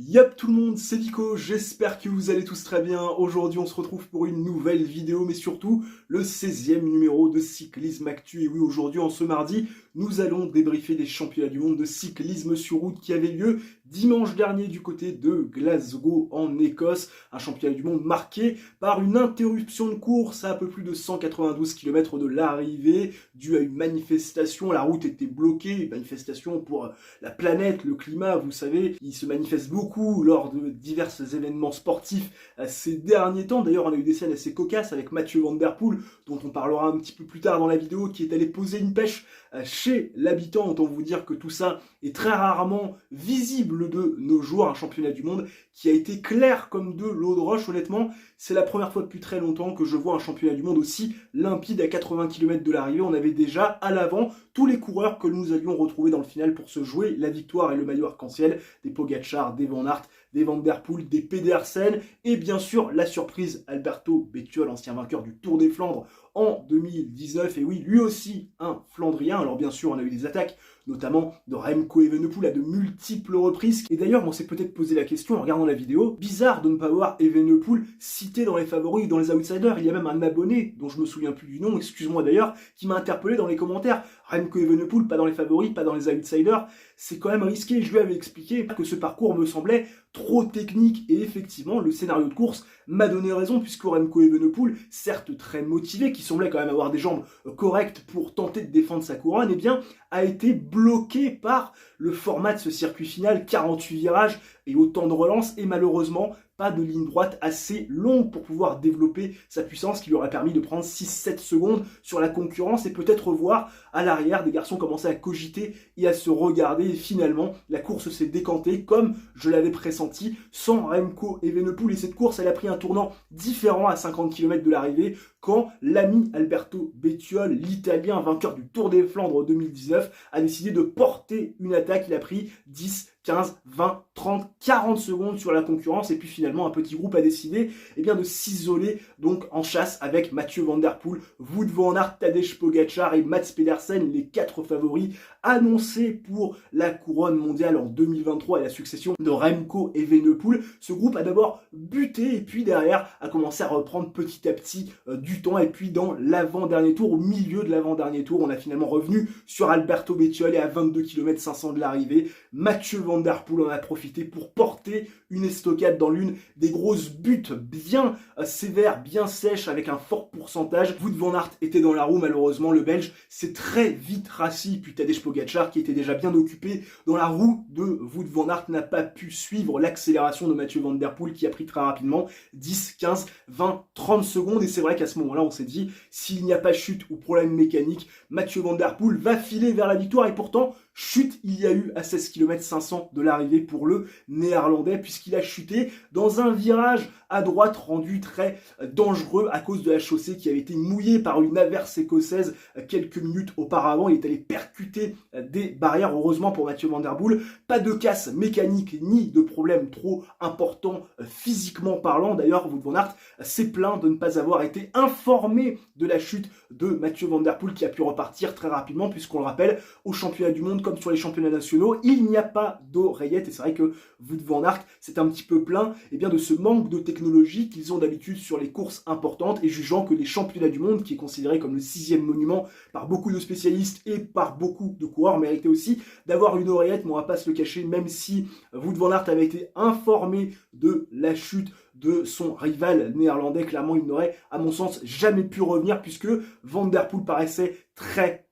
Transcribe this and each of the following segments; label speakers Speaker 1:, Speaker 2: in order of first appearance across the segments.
Speaker 1: Yop tout le monde, c'est Vico, j'espère que vous allez tous très bien. Aujourd'hui on se retrouve pour une nouvelle vidéo, mais surtout le 16e numéro de Cyclisme Actu. Et oui, aujourd'hui en ce mardi, nous allons débriefer les championnats du monde de cyclisme sur route qui avaient lieu dimanche dernier du côté de Glasgow en Écosse. Un championnat du monde marqué par une interruption de course à un peu plus de 192 km de l'arrivée, due à une manifestation. La route était bloquée, une manifestation pour la planète, le climat, vous savez, il se manifeste beaucoup lors de divers événements sportifs ces derniers temps. D'ailleurs, on a eu des scènes assez cocasses avec Mathieu Van Der Poel, dont on parlera un petit peu plus tard dans la vidéo, qui est allé poser une pêche chez l'habitant. Autant vous dire que tout ça est très rarement visible de nos jours. Un championnat du monde qui a été clair comme de l'eau de roche. Honnêtement, c'est la première fois depuis très longtemps que je vois un championnat du monde aussi limpide à 80 km de l'arrivée. On avait déjà à l'avant tous les coureurs que nous allions retrouver dans le final pour se jouer la victoire et le maillot arc-en-ciel, des Pogacar, des Van Aert, des Van Der Poel, des Pedersen et bien sûr la surprise Alberto Bettiol, ancien vainqueur du Tour des Flandres en 2019. Et oui, lui aussi un Flandrien. Alors bien sûr, on a eu des attaques, notamment de Remco Evenepoel à de multiples reprises. Et d'ailleurs, on s'est peut-être posé la question en regardant la vidéo, bizarre de ne pas voir Evenepoel cité dans les favoris ou dans les outsiders. Il y a même un abonné, dont je me souviens plus du nom, excuse-moi d'ailleurs, qui m'a interpellé dans les commentaires. Remco Evenepoel, pas dans les favoris, pas dans les outsiders, c'est quand même risqué. Je lui avais expliqué que ce parcours me semblait trop technique et effectivement, le scénario de course m'a donné raison puisque Remco Evenepoel, certes très motivé, qui semblait quand même avoir des jambes correctes pour tenter de défendre sa couronne, eh bien, a été bloqué par le format de ce circuit final, 48 virages et autant de relances et malheureusement, pas de ligne droite assez longue pour pouvoir développer sa puissance qui lui aurait permis de prendre 6-7 secondes sur la concurrence et peut-être voir à l'arrière des garçons commencer à cogiter et à se regarder et finalement la course s'est décantée comme je l'avais pressenti sans Remco Evenepoel et cette course elle a pris un tournant différent à 50 km de l'arrivée quand l'ami Alberto Bettiol, l'italien vainqueur du Tour des Flandres 2019, a décidé de porter une attaque. Il a pris 10, 15, 20, 30, 40 secondes sur la concurrence et puis finalement un petit groupe a décidé de s'isoler donc en chasse avec Mathieu Van Der Poel, Wout van Aert, Tadej Pogacar et Mats Pedersen, les 4 favoris annoncés pour la couronne mondiale en 2023 et la succession de Remco Evenepoel. Ce groupe a d'abord buté et puis derrière a commencé à reprendre petit à petit du temps et puis dans l'avant-dernier tour, au milieu de l'avant-dernier tour, on a finalement revenu sur Alberto Bettiol et à 22 km 500 de l'arrivée, Mathieu Van Der Poel en a profité pour porter une estocade dans l'une des grosses buttes bien sévères, bien sèches, avec un fort pourcentage. Wout van Aert était dans la roue, malheureusement, le Belge s'est très vite rassis, puis Tadej Pogacar, qui était déjà bien occupé dans la roue de Wout van Aert, n'a pas pu suivre l'accélération de Mathieu Van Der Poel, qui a pris très rapidement 10, 15, 20, 30 secondes, et c'est vrai qu'à ce moment-là, on s'est dit, s'il n'y a pas chute ou problème mécanique, Mathieu Van Der Poel va filer vers la victoire, et pourtant, chute il y a eu à 16 km 500 de l'arrivée pour le néerlandais puisqu'il a chuté dans un virage à droite rendu très dangereux à cause de la chaussée qui avait été mouillée par une averse écossaise quelques minutes auparavant. Il est allé percuter des barrières, heureusement pour Mathieu Van Der Poel. Pas de casse mécanique ni de problème trop important physiquement parlant. D'ailleurs, Wout van Aert s'est plaint de ne pas avoir été informé de la chute de Mathieu Van Der Poel qui a pu repartir très rapidement puisqu'on le rappelle, au championnat du monde comme sur les championnats nationaux, il n'y a pas d'oreillette et c'est vrai que Wout van Aert s'est un petit peu plaint de ce manque de technologie qu'ils ont d'habitude sur les courses importantes et jugeant que les championnats du monde, qui est considéré comme le 6e monument par beaucoup de spécialistes et par beaucoup de coureurs, méritaient aussi d'avoir une oreillette, mais on va pas se le cacher, même si Wout van Aert avait été informé de la chute de son rival néerlandais, clairement il n'aurait à mon sens jamais pu revenir puisque Van Der Poel paraissait très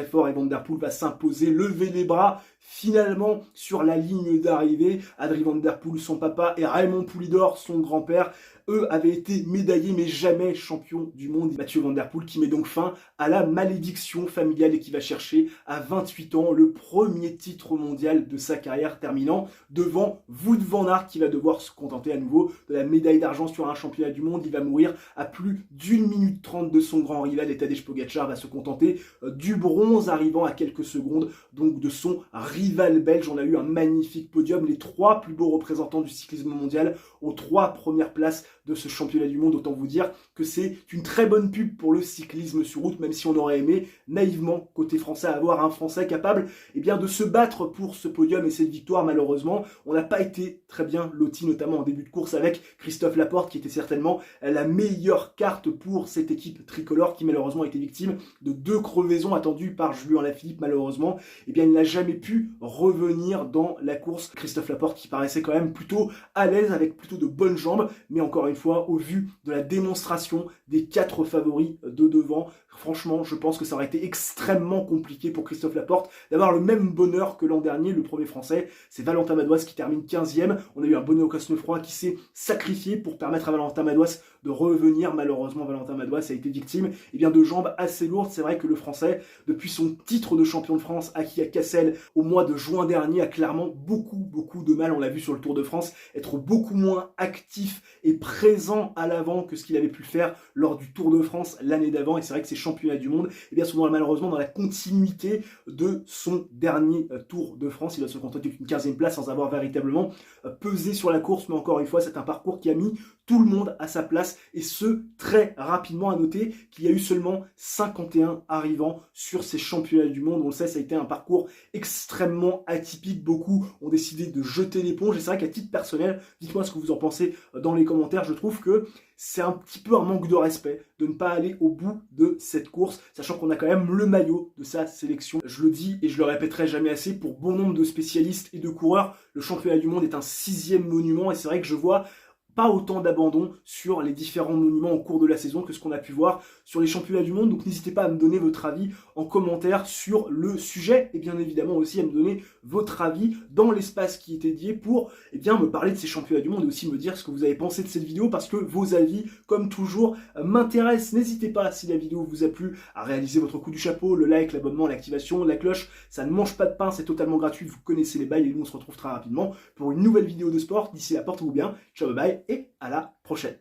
Speaker 1: fort et Van Der Poel va s'imposer, lever les bras finalement sur la ligne d'arrivée. Adrie Van Der Poel, son papa, et Raymond Poulidor, son grand-père, eux avaient été médaillés mais jamais champions du monde. Mathieu Van Der Poel qui met donc fin à la malédiction familiale et qui va chercher à 28 ans le premier titre mondial de sa carrière, terminant devant Wout van Aert qui va devoir se contenter à nouveau de la médaille d'argent sur un championnat du monde. Il va mourir à plus d'1 minute 30 de son grand rival et Tadej Pogacar va se contenter du bronze, arrivant à quelques secondes donc de son rival rival belge. On a eu un magnifique podium, les 3 plus beaux représentants du cyclisme mondial aux 3 premières places de ce championnat du monde. Autant vous dire que c'est une très bonne pub pour le cyclisme sur route, même si on aurait aimé naïvement côté français avoir un Français capable de se battre pour ce podium et cette victoire. Malheureusement, on n'a pas été très bien loti, notamment en début de course avec Christophe Laporte, qui était certainement la meilleure carte pour cette équipe tricolore, qui malheureusement a été victime de 2 crevaisons attendues par Julien Lafilippe. Malheureusement, il n'a jamais pu revenir dans la course. Christophe Laporte qui paraissait quand même plutôt à l'aise, avec plutôt de bonnes jambes, mais encore une fois, au vu de la démonstration des 4 favoris de devant, franchement, je pense que ça aurait été extrêmement compliqué pour Christophe Laporte d'avoir le même bonheur que l'an dernier. Le premier français, c'est Valentin Madouas qui termine 15e. On a eu un Benoît Cosnefroy qui s'est sacrifié pour permettre à Valentin Madouas de revenir. Malheureusement, Valentin Madouas a été victime de jambes assez lourdes. C'est vrai que le français, depuis son titre de champion de France acquis à Cassel au mois de juin dernier, a clairement beaucoup de mal. On l'a vu sur le Tour de France, être beaucoup moins actif et présent à l'avant que ce qu'il avait pu faire lors du Tour de France l'année d'avant. Et c'est vrai que ces championnats du monde, sont malheureusement dans la continuité de son dernier Tour de France. Il va se contenter d'une 15e place sans avoir véritablement pesé sur la course. Mais encore une fois, c'est un parcours qui a mis tout le monde à sa place, et ce, très rapidement. À noter qu'il y a eu seulement 51 arrivants sur ces championnats du monde. On le sait, ça a été un parcours extrêmement atypique. Beaucoup ont décidé de jeter l'éponge, et c'est vrai qu'à titre personnel, dites-moi ce que vous en pensez dans les commentaires, je trouve que c'est un petit peu un manque de respect de ne pas aller au bout de cette course, sachant qu'on a quand même le maillot de sa sélection. Je le dis et je le répéterai jamais assez, pour bon nombre de spécialistes et de coureurs, le championnat du monde est un 6e monument, et c'est vrai que je vois pas autant d'abandon sur les différents monuments au cours de la saison que ce qu'on a pu voir sur les championnats du monde. Donc n'hésitez pas à me donner votre avis en commentaire sur le sujet, et bien évidemment aussi à me donner votre avis dans l'espace qui est dédié pour me parler de ces championnats du monde, et aussi me dire ce que vous avez pensé de cette vidéo, parce que vos avis, comme toujours, m'intéressent. N'hésitez pas, si la vidéo vous a plu, à réaliser votre coup du chapeau, le like, l'abonnement, l'activation, la cloche. Ça ne mange pas de pain, c'est totalement gratuit, vous connaissez les bails, et nous on se retrouve très rapidement pour une nouvelle vidéo de sport. D'ici là, portez-vous bien, ciao, bye bye, et à la prochaine.